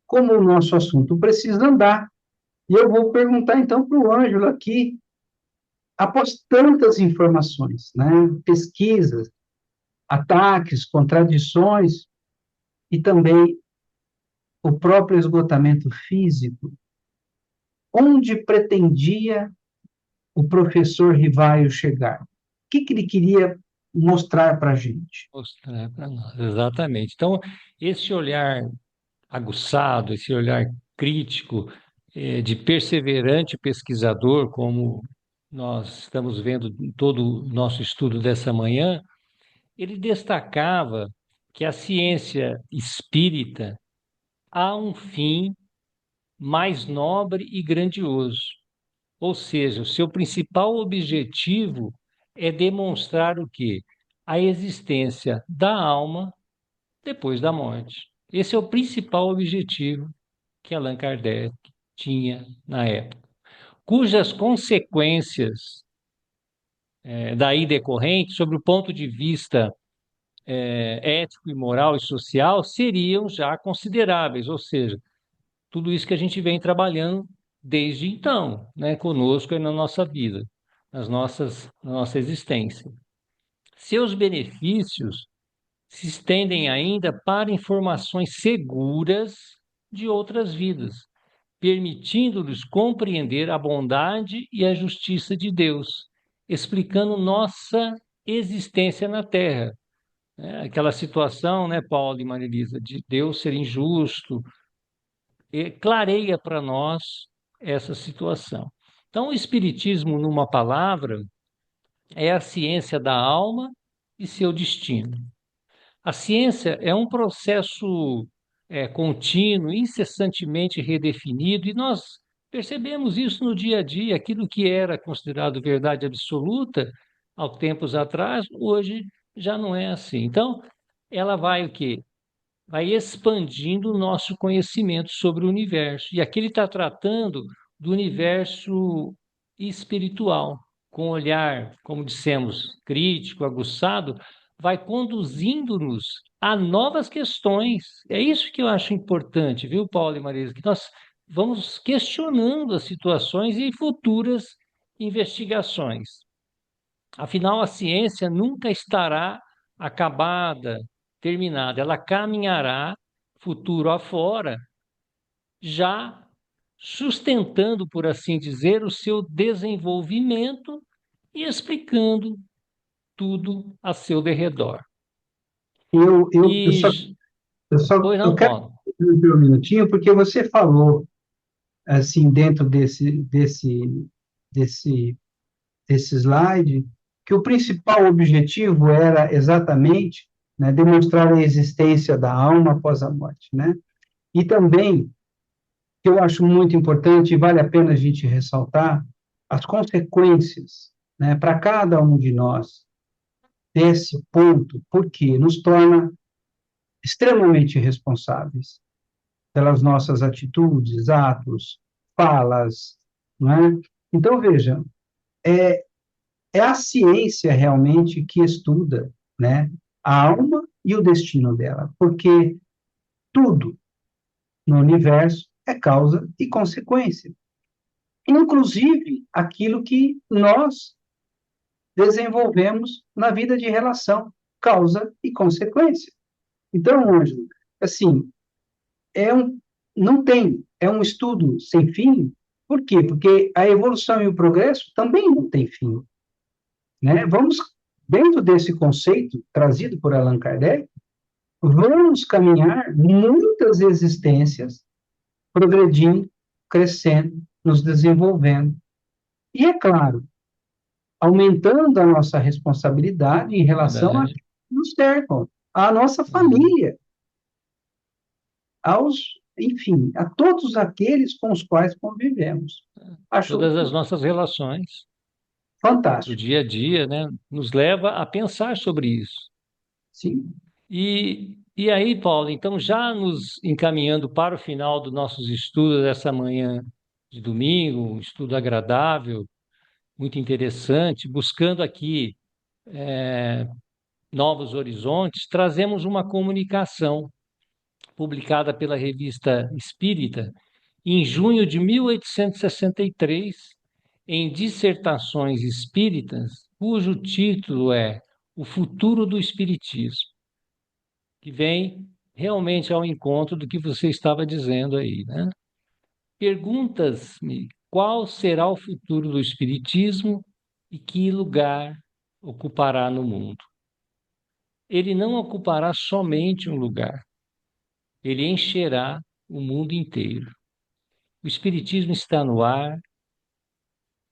como o nosso assunto precisa andar, e eu vou perguntar então para o Ângelo aqui, após tantas informações, né, pesquisas, ataques, contradições e também o próprio esgotamento físico, onde pretendia o professor Rivaio chegar? O que ele queria mostrar para a gente? Mostrar para nós, exatamente. Então, esse olhar aguçado, esse olhar crítico, de perseverante pesquisador, como nós estamos vendo em todo o nosso estudo dessa manhã, ele destacava que a ciência espírita há um fim mais nobre e grandioso. Ou seja, o seu principal objetivo é demonstrar o quê? A existência da alma depois da morte. Esse é o principal objetivo que Allan Kardec tinha na época, cujas consequências daí decorrentes, sobre o ponto de vista ético e moral e social, seriam já consideráveis, ou seja, tudo isso que a gente vem trabalhando desde então, né, conosco e na nossa vida, na nossa existência. Seus benefícios se estendem ainda para informações seguras de outras vidas, permitindo-lhes compreender a bondade e a justiça de Deus, explicando nossa existência na Terra. Aquela situação, né, Paulo e Maria Elisa, de Deus ser injusto, clareia para nós essa situação. Então, o Espiritismo, numa palavra, é a ciência da alma e seu destino. A ciência é um processo contínuo, incessantemente redefinido, e nós percebemos isso no dia a dia. Aquilo que era considerado verdade absoluta há tempos atrás, hoje já não é assim. Então, ela vai o quê? Vai expandindo o nosso conhecimento sobre o universo. E aqui ele está tratando do universo espiritual, com olhar, como dissemos, crítico, aguçado, vai conduzindo-nos a novas questões. É isso que eu acho importante, viu, Paulo e Marisa? Que nós vamos questionando as situações e futuras investigações. Afinal, a ciência nunca estará acabada, terminada. Ela caminhará futuro afora, já sustentando, por assim dizer, o seu desenvolvimento e explicando tudo a seu derredor. Eu E, só, pois eu não, quero Paulo? interromper um minutinho, porque você falou, assim, dentro desse, desse slide, que o principal objetivo era exatamente, né, demonstrar a existência da alma após a morte, né? E também, que eu acho muito importante e vale a pena a gente ressaltar, as consequências, né, para cada um de nós desse ponto, porque nos torna extremamente responsáveis pelas nossas atitudes, atos, falas, não é? Então, veja, é, é a ciência realmente que estuda, né, a alma e o destino dela, porque tudo no universo é causa e consequência. inclusive aquilo que nós desenvolvemos na vida de relação, causa e consequência. Então, Ângelo, assim, é um, não tem, é um estudo sem fim. Por quê? Porque a evolução e o progresso também não têm fim, né? Vamos, dentro desse conceito trazido por Allan Kardec, vamos caminhar muitas existências, progredindo, crescendo, nos desenvolvendo. E, é claro, aumentando a nossa responsabilidade em relação a Verdade. que nos cercam, à nossa Uhum. família, enfim, a todos aqueles com os quais convivemos. Acho Todas as nossas relações do fantástico, dia a dia, né, nos leva a pensar sobre isso. sim. E aí, Paulo, então já nos encaminhando para o final dos nossos estudos dessa manhã de domingo, um estudo agradável, muito interessante, buscando aqui novos horizontes, trazemos uma comunicação publicada pela Revista Espírita em junho de 1863, em Dissertações Espíritas, cujo título é O Futuro do Espiritismo, que vem realmente ao encontro do que você estava dizendo aí, né? Perguntas-me qual será o futuro do Espiritismo e que lugar ocupará no mundo. Ele não ocupará somente um lugar, ele encherá o mundo inteiro. O Espiritismo está no ar,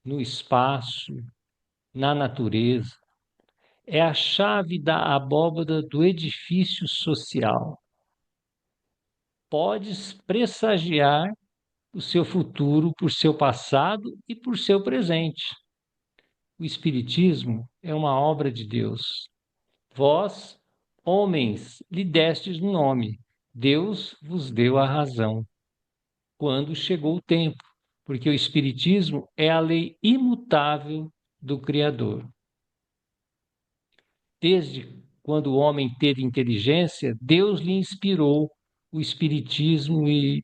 no espaço, na natureza. É a chave da abóbada do edifício social. Podes pressagiar o seu futuro por seu passado e por seu presente. O Espiritismo é uma obra de Deus. Vós, homens, lhe destes um nome. Deus vos deu a razão. Quando chegou o tempo, porque o Espiritismo é a lei imutável do Criador. Desde quando o homem teve inteligência, Deus lhe inspirou o Espiritismo e,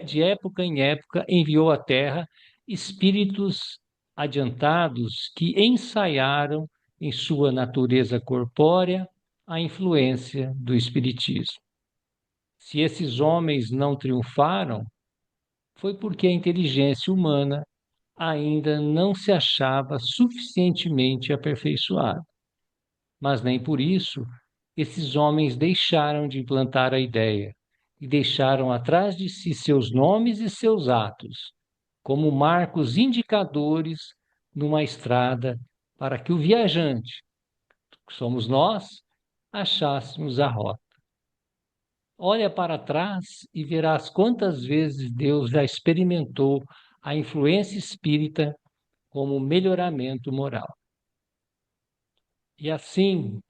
de época em época, enviou à Terra espíritos adiantados que ensaiaram em sua natureza corpórea a influência do Espiritismo. Se esses homens não triunfaram, foi porque a inteligência humana ainda não se achava suficientemente aperfeiçoada. Mas nem por isso esses homens deixaram de implantar a ideia e deixaram atrás de si seus nomes e seus atos, como marcos indicadores numa estrada para que o viajante, que somos nós, achássemos a rota. Olha para trás e verás quantas vezes Deus já experimentou a influência espírita como melhoramento moral. E assim,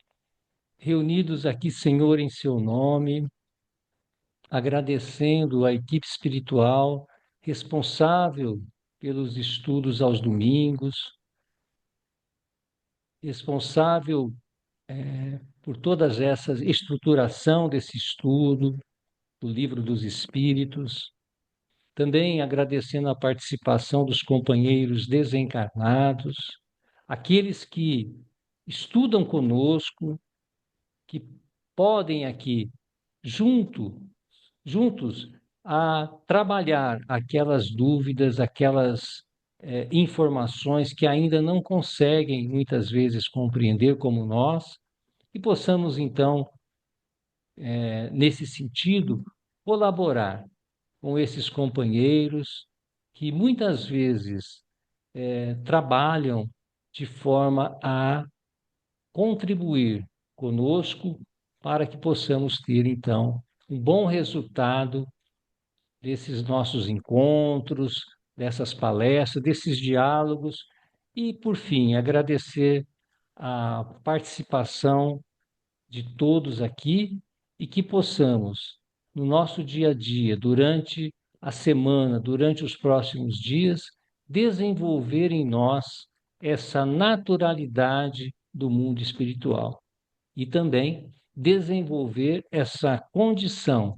reunidos aqui, Senhor, em seu nome, agradecendo a equipe espiritual responsável pelos estudos aos domingos, responsável por todas essas estruturação desse estudo, do Livro dos Espíritos, também agradecendo a participação dos companheiros desencarnados, aqueles que estudam conosco, que podem aqui junto juntos a trabalhar aquelas dúvidas, aquelas informações que ainda não conseguem muitas vezes compreender como nós, e possamos então, nesse sentido, colaborar com esses companheiros que muitas vezes trabalham de forma a contribuir conosco para que possamos ter então um bom resultado desses nossos encontros, dessas palestras, desses diálogos e, por fim, agradecer a participação de todos aqui e que possamos, no nosso dia a dia, durante a semana, durante os próximos dias, desenvolver em nós essa naturalidade do mundo espiritual e também desenvolver essa condição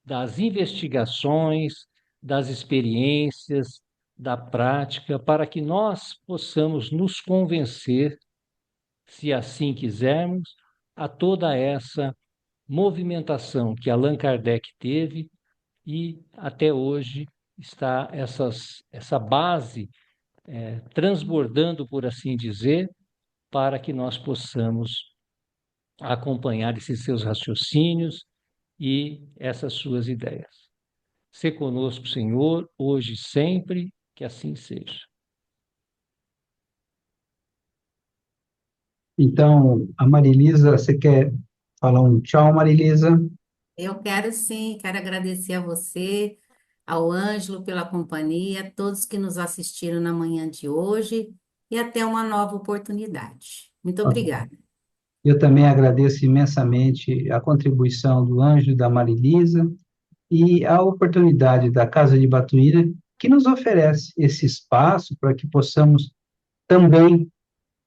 das investigações, das experiências, da prática, para que nós possamos nos convencer, se assim quisermos, a toda essa movimentação que Allan Kardec teve e até hoje está essa base transbordando, por assim dizer, para que nós possamos acompanhar esses seus raciocínios e essas suas ideias. Se conosco, Senhor, hoje e sempre, que assim seja. Então, a Marilisa, você quer falar um tchau, Marilisa? Eu quero sim, quero agradecer a você, ao Ângelo pela companhia, a todos que nos assistiram na manhã de hoje e até uma nova oportunidade. Muito obrigada. Eu também agradeço imensamente a contribuição do Ângelo e da Marilisa e a oportunidade da Casa de Batuíra, que nos oferece esse espaço para que possamos também,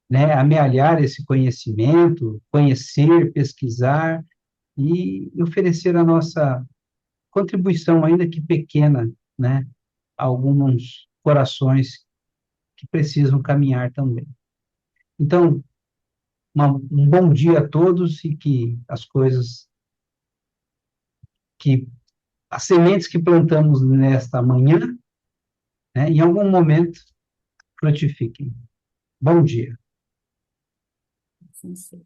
né, amealhar esse conhecimento, conhecer, pesquisar e oferecer a nossa contribuição, ainda que pequena, né, a alguns corações que precisam caminhar também. Então, um bom dia a todos e que as coisas, que as sementes que plantamos nesta manhã, né, em algum momento, frutifiquem. Bom dia. Assim seja.